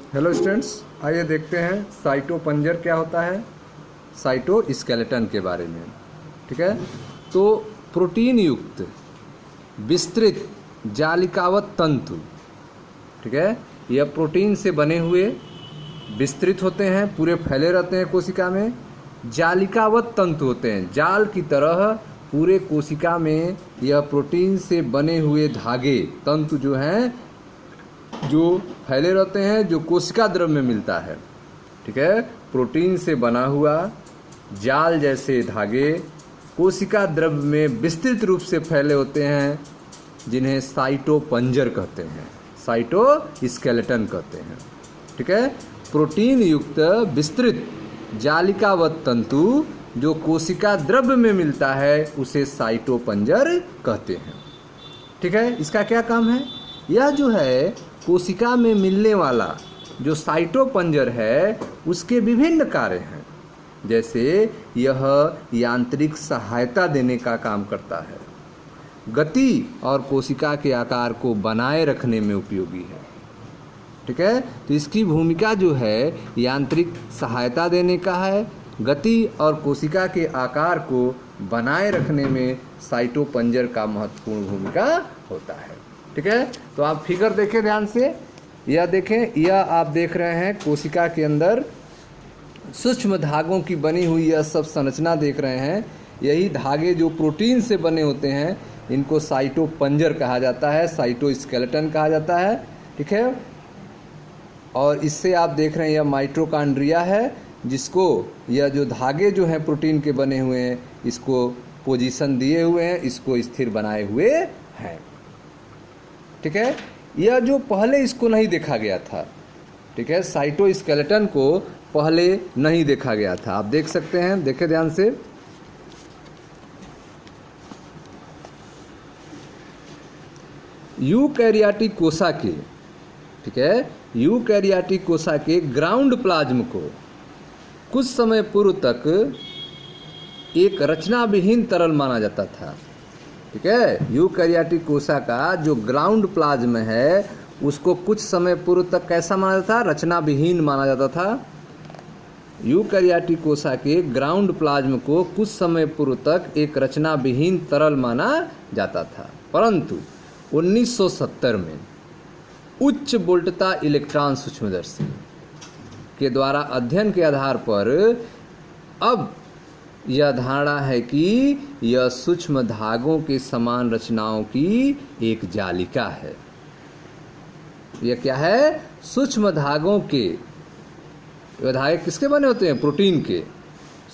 Hello students, आइए देखते हैं साइटोपंजर क्या होता है, साइटोस्केलेटन के बारे में। ठीक है, तो प्रोटीन युक्त विस्तृत जालिकावत तंतु, ठीक है, यह प्रोटीन से बने हुए विस्तृत होते हैं, पूरे फैले रहते हैं कोशिका में। जालिकावत तंतु होते हैं, जाल की तरह पूरे कोशिका में यह प्रोटीन से बने हुए धागे तंतु जो हैं, जो फैले रहते हैं, जो कोशिका द्रव्य में मिलता है। ठीक है, प्रोटीन से बना हुआ जाल जैसे धागे कोशिका द्रव्य में विस्तृत रूप से फैले होते हैं, जिन्हें साइटोपंजर कहते हैं, साइटोस्केलेटन कहते हैं। ठीक है, प्रोटीन युक्त विस्तृत जालिकावत तंतु जो कोशिका द्रव्य में मिलता है उसे साइटोपंजर कहते हैं। ठीक है, इसका क्या काम है? यह जो है कोशिका में मिलने वाला जो साइटोपंजर है उसके विभिन्न कार्य हैं। जैसे यह यांत्रिक सहायता देने का काम करता है, गति और कोशिका के आकार को बनाए रखने में उपयोगी है। ठीक है, तो इसकी भूमिका जो है यांत्रिक सहायता देने का है, गति और कोशिका के आकार को बनाए रखने में साइटोपंजर का महत्वपूर्ण भूमिका होता है। ठीक है, तो आप फिगर देखें ध्यान से, यह देखें, यह आप देख रहे हैं कोशिका के अंदर सूक्ष्म धागों की बनी हुई यह सब संरचना देख रहे हैं। यही धागे जो प्रोटीन से बने होते हैं इनको साइटोपंजर कहा जाता है, साइटोस्केलेटन कहा जाता है। ठीक है, और इससे आप देख रहे हैं यह माइटोकॉन्ड्रिया है, जिसको यह जो धागे जो हैं प्रोटीन के बने हुए हैं इसको पोजीशन दिए हुए हैं, इसको स्थिर बनाए हुए हैं। ठीक है, यह जो पहले इसको नहीं देखा गया था, ठीक है, साइटोस्केलेटन को पहले नहीं देखा गया था। आप देख सकते हैं, देखें ध्यान से, यूकैरियोटिक कोशा के, ठीक है, यूकैरियोटिक कोशा के ग्राउंड प्लाज्म को कुछ समय पूर्व तक एक रचना विहीन तरल माना जाता था। ठीक है, यूकैरियोटिक कोशा का जो ग्राउंड प्लाज्म है उसको कुछ समय पूर्व तक कैसा माना जाता था? रचना विहीन माना जाता था। यूकैरियोटिक कोशा के ग्राउंड प्लाज्म को कुछ समय पूर्व तक एक रचना विहीन तरल माना जाता था, परंतु 1970 में उच्च वोल्टता इलेक्ट्रॉन सूक्ष्मदर्शी के द्वारा अध्ययन के आधार पर अब यह धारणा है कि यह सूक्ष्म धागों के समान रचनाओं की एक जालिका है। यह क्या है? सूक्ष्म धागों के, यह धागे किसके बने होते हैं? प्रोटीन के।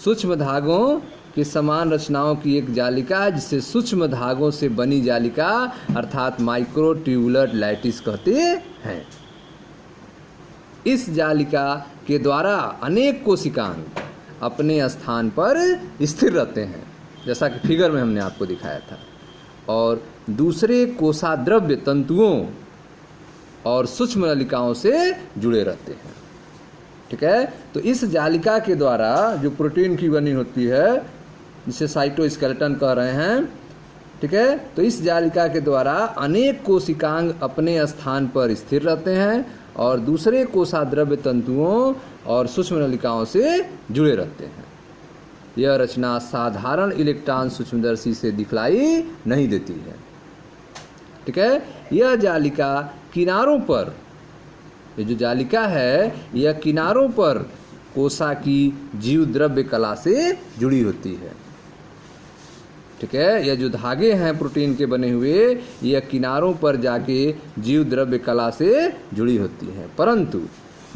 सूक्ष्म धागों के समान रचनाओं की एक जालिका, जिसे सूक्ष्म धागों से बनी जालिका अर्थात माइक्रोट्यूबुलर लैटिस कहते हैं। इस जालिका के द्वारा अनेक कोशिकांग अपने स्थान पर स्थिर रहते हैं, जैसा कि फिगर में हमने आपको दिखाया था, और दूसरे कोशाद्रव्य तंतुओं और सूक्ष्म नलिकाओं से जुड़े रहते हैं। ठीक है, तो इस जालिका के द्वारा जो प्रोटीन की बनी होती है, जिसे साइटोस्केलेटन कह रहे हैं, ठीक है, तो इस जालिका के द्वारा अनेक कोशिकांग अपने स्थान पर स्थिर रहते हैं और दूसरे कोशाद्रव्य तंतुओं और सूक्ष्म नलिकाओं से जुड़े रहते हैं। यह रचना साधारण इलेक्ट्रॉन सूक्ष्मदर्शी से दिखलाई नहीं देती है। ठीक है, यह जालिका किनारों पर, ये जो जालिका है यह किनारों पर कोशा की जीव द्रव्य कला से जुड़ी होती है। ठीक है, यह जो धागे हैं प्रोटीन के बने हुए, यह किनारों पर जाके जीव द्रव्य कला से जुड़ी होती हैं, परंतु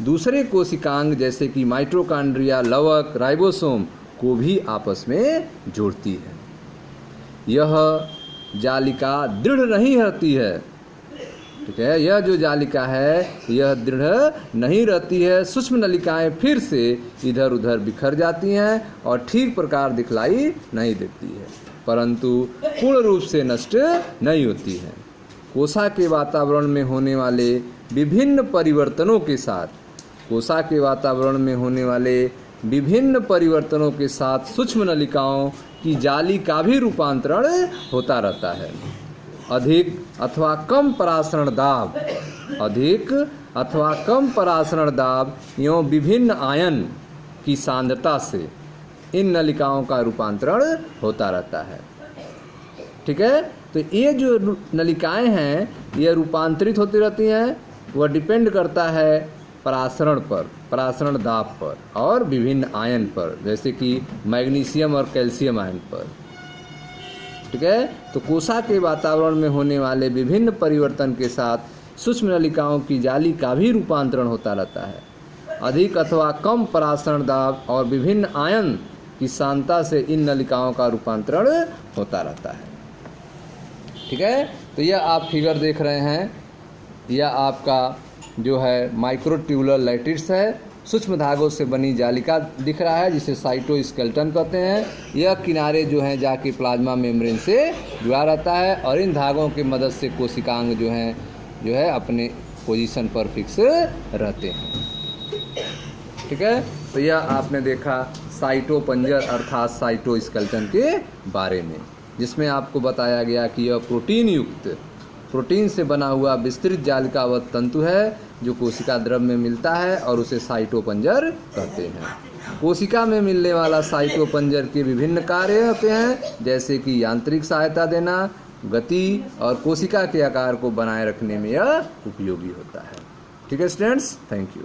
दूसरे कोशिकांग जैसे कि माइटोकॉन्ड्रिया, लवक, राइबोसोम को भी आपस में जोड़ती है। यह जालिका दृढ़ नहीं रहती है। ठीक है, यह जो जालिका है यह दृढ़ नहीं रहती है। सूक्ष्म नलिकाएं फिर से इधर उधर बिखर जाती हैं और ठीक प्रकार दिखलाई नहीं देती है, परंतु पूर्ण रूप से नष्ट नहीं होती है। कोशा के वातावरण में होने वाले विभिन्न परिवर्तनों के साथ, कोशा के वातावरण में होने वाले विभिन्न परिवर्तनों के साथ सूक्ष्म नलिकाओं की जाली का भी रूपांतरण होता रहता है। अधिक अथवा कम परासरण दाब अधिक अथवा कम परासरण दाब एवं विभिन्न आयन की सांद्रता से इन नलिकाओं का रूपांतरण होता रहता है। ठीक है, तो ये जो नलिकाएं हैं ये रूपांतरित होती रहती हैं, वह डिपेंड करता है परासरण पर, परासरण दाब पर और विभिन्न आयन पर, जैसे कि मैग्नीशियम और कैल्शियम आयन पर। ठीक है, तो कोशिका के वातावरण में होने वाले विभिन्न परिवर्तन के साथ सूक्ष्म नलिकाओं की जाली का भी रूपांतरण होता रहता है। अधिक अथवा कम परासरण दाब और विभिन्न आयन की सांद्रता से इन नलिकाओं का रूपांतरण होता रहता है। ठीक है, तो यह आप फिगर देख रहे हैं, यह आपका जो है माइक्रोट्यूबुलर लैटिस है, सूक्ष्म धागों से बनी जालिका दिख रहा है जिसे साइटोस्केलेटन कहते हैं। यह किनारे जो हैं जाके प्लाज्मा मेम्ब्रेन से जुड़ा रहता है और इन धागों की मदद से कोशिकांग जो है अपने पोजीशन पर फिक्स रहते हैं। ठीक है, तो यह आपने देखा साइटोपंजर अर्थात साइटोस्केलेटन के बारे में, जिसमें आपको बताया गया कि यह प्रोटीन युक्त, प्रोटीन से बना हुआ विस्तृत जालिकावत तंतु है जो कोशिका द्रव में मिलता है और उसे साइटोपंजर कहते हैं। कोशिका में मिलने वाला साइटोपंजर के विभिन्न कार्य होते हैं, जैसे कि यांत्रिक सहायता देना, गति और कोशिका के आकार को बनाए रखने में यह उपयोगी होता है। ठीक है स्टूडेंट्स, थैंक यू।